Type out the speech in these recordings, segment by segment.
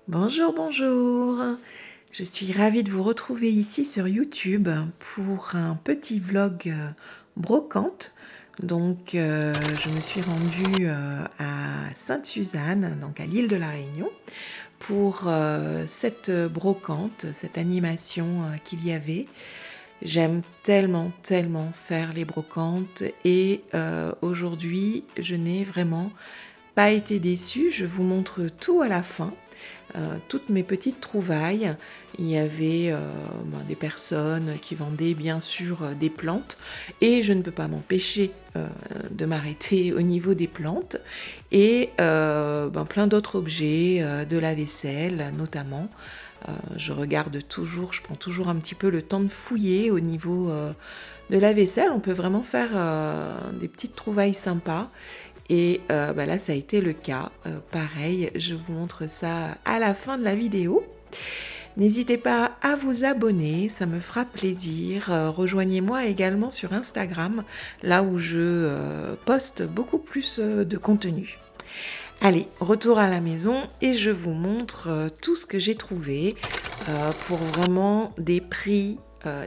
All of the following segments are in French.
Bonjour, bonjour. Je suis ravie de vous retrouver ici sur YouTube pour un petit vlog brocante. Donc, je me suis rendue à Sainte-Suzanne, donc à l'île de la Réunion, pour cette brocante, cette animation qu'il y avait. J'aime tellement, tellement faire les brocantes et aujourd'hui, je n'ai vraiment pas été déçue. Je vous montre tout à la fin. Toutes mes petites trouvailles. Il y avait des personnes qui vendaient bien sûr des plantes et je ne peux pas m'empêcher de m'arrêter au niveau des plantes et plein d'autres objets, de la vaisselle notamment. Je regarde toujours, je prends toujours un petit peu le temps de fouiller au niveau de la vaisselle. On peut vraiment faire des petites trouvailles sympas. Et là, ça a été le cas. Pareil, je vous montre ça à la fin de la vidéo. N'hésitez pas à vous abonner, ça me fera plaisir. Rejoignez-moi également sur Instagram, là où je poste beaucoup plus de contenu. Allez, retour à la maison et je vous montre tout ce que j'ai trouvé pour vraiment des prix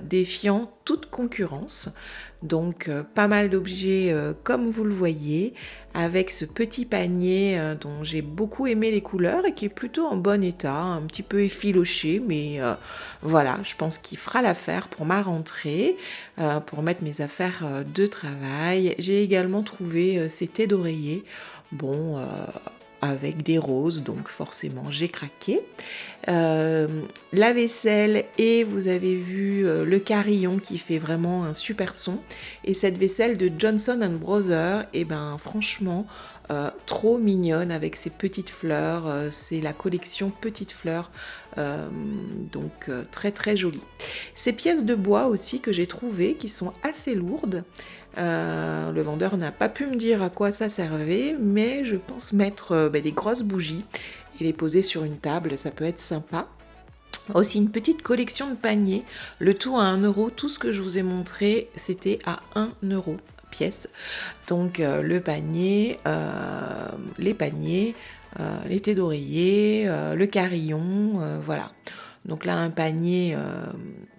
défiant toute concurrence. Donc pas mal d'objets comme vous le voyez, avec ce petit panier dont j'ai beaucoup aimé les couleurs et qui est plutôt en bon état, un petit peu effiloché, mais voilà, je pense qu'il fera l'affaire pour ma rentrée, pour mettre mes affaires de travail. J'ai également trouvé ces thés d'oreiller. Bon, avec des roses, donc forcément j'ai craqué. La vaisselle et vous avez vu le carillon qui fait vraiment un super son. Et cette vaisselle de Johnson Brothers, et ben franchement, trop mignonne avec ses petites fleurs. C'est la collection Petites Fleurs, donc très très jolie. Ces pièces de bois aussi que j'ai trouvées qui sont assez lourdes. Le vendeur n'a pas pu me dire à quoi ça servait, mais je pense mettre des grosses bougies et les poser sur une table, ça peut être sympa. Aussi une petite collection de paniers, le tout à 1 euro. Tout ce que je vous ai montré, c'était à 1 euro pièce. Donc le panier, les paniers, les thés d'oreiller, le carillon, voilà. Donc là, un panier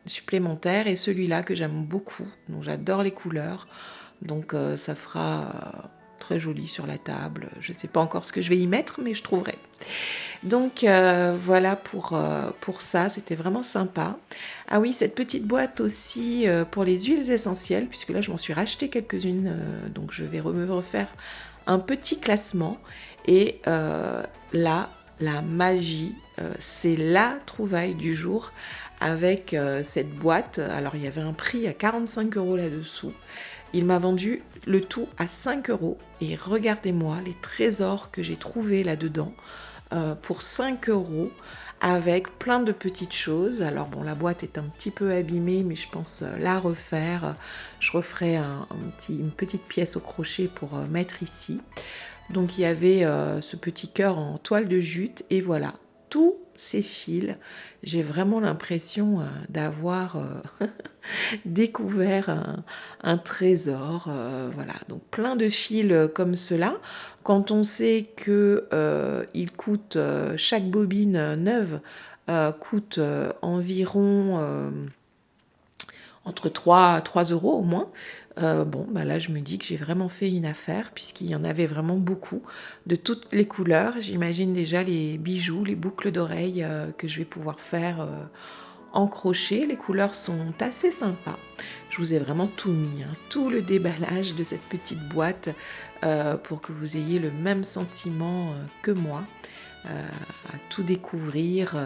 supplémentaire et celui-là que j'aime beaucoup. Donc j'adore les couleurs. Donc ça fera très joli sur la table. Je ne sais pas encore ce que je vais y mettre, mais je trouverai. Donc voilà pour ça, c'était vraiment sympa. Ah oui, cette petite boîte aussi pour les huiles essentielles, puisque là je m'en suis racheté quelques-unes, donc je vais me refaire un petit classement. Et là, la magie, c'est la trouvaille du jour avec cette boîte. Alors il y avait un prix à 45 € là-dessous. Il m'a vendu le tout à 5 € et regardez-moi les trésors que j'ai trouvés là-dedans pour 5 € avec plein de petites choses. Alors bon, la boîte est un petit peu abîmée, mais je pense la refaire. Je referai une petite pièce au crochet pour mettre ici. Donc il y avait ce petit cœur en toile de jute et voilà, tous ces fils. J'ai vraiment l'impression d'avoir découvert un trésor. Voilà, donc plein de fils comme cela. Quand on sait que il coûte, chaque bobine neuve coûte environ entre 3 € au moins. Là je me dis que j'ai vraiment fait une affaire puisqu'il y en avait vraiment beaucoup de toutes les couleurs. J'imagine déjà les bijoux, les boucles d'oreilles que je vais pouvoir faire en crochet. Les couleurs sont assez sympas. Je vous ai vraiment tout mis, hein, tout le déballage de cette petite boîte pour que vous ayez le même sentiment que moi à tout découvrir.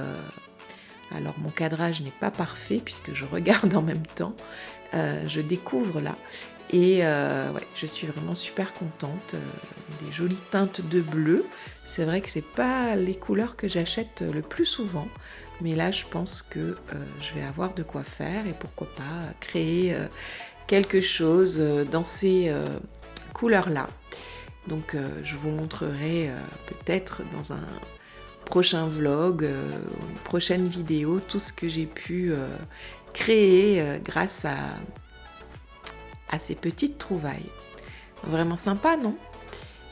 Alors mon cadrage n'est pas parfait puisque je regarde en même temps, je découvre là et ouais, je suis vraiment super contente, des jolies teintes de bleu. C'est vrai que c'est pas les couleurs que j'achète le plus souvent, mais là je pense que je vais avoir de quoi faire et pourquoi pas créer quelque chose dans ces couleurs-là. Donc je vous montrerai peut-être dans un prochain vlog, une prochaine vidéo, tout ce que j'ai pu créer grâce à ces petites trouvailles. Vraiment sympa, non?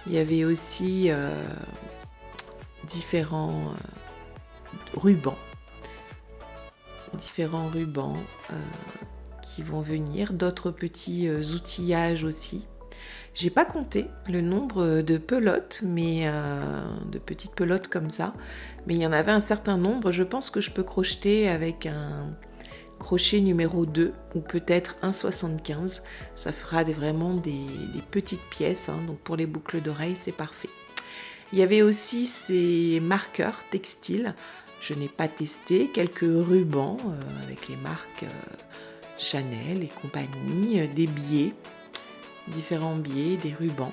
Il y avait aussi différents rubans. Différents rubans qui vont venir, d'autres petits outillages aussi. J'ai pas compté le nombre de pelotes, mais de petites pelotes comme ça, mais il y en avait un certain nombre. Je pense que je peux crocheter avec un crochet numéro 2 ou peut-être 1,75. Ça fera vraiment des petites pièces, hein. Donc pour les boucles d'oreilles, c'est parfait. Il y avait aussi ces marqueurs textiles. Je n'ai pas testé. Quelques rubans avec les marques Chanel et compagnie, des biais. Différents biais, des rubans.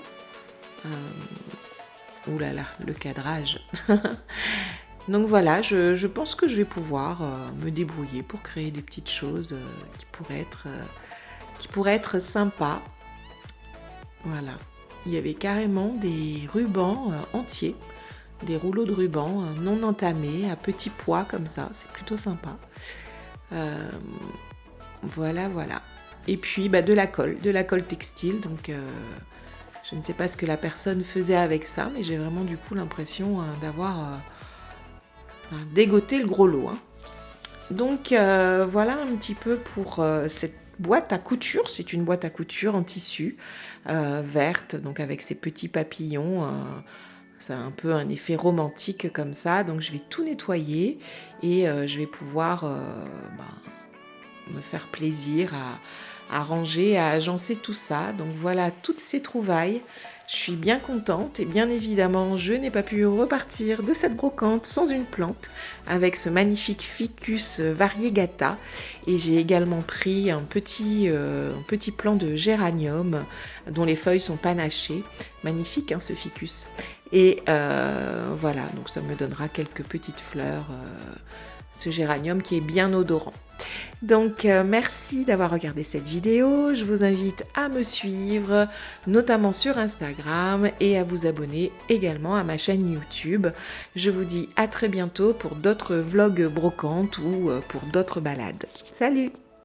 Ouh là là, le cadrage. Donc voilà, je pense que je vais pouvoir me débrouiller pour créer des petites choses qui pourraient être sympas. Voilà. Il y avait carrément des rubans entiers, des rouleaux de rubans non entamés, à petits pois comme ça. C'est plutôt sympa. Voilà. Et puis de la colle textile. Donc je ne sais pas ce que la personne faisait avec ça, mais j'ai vraiment du coup l'impression d'avoir dégoté le gros lot. Hein. Donc voilà un petit peu pour cette boîte à couture. C'est une boîte à couture en tissu verte, donc avec ces petits papillons. Ça a un peu un effet romantique comme ça. Donc je vais tout nettoyer et je vais pouvoir me faire plaisir à ranger, à agencer tout ça. Donc voilà toutes ces trouvailles. Je suis bien contente et bien évidemment, je n'ai pas pu repartir de cette brocante sans une plante avec ce magnifique ficus variegata. Et j'ai également pris un petit plant de géranium dont les feuilles sont panachées. Magnifique hein, ce ficus. Et voilà, donc ça me donnera quelques petites fleurs, ce géranium qui est bien odorant. Donc merci d'avoir regardé cette vidéo, je vous invite à me suivre, notamment sur Instagram et à vous abonner également à ma chaîne YouTube. Je vous dis à très bientôt pour d'autres vlogs brocantes ou pour d'autres balades. Salut!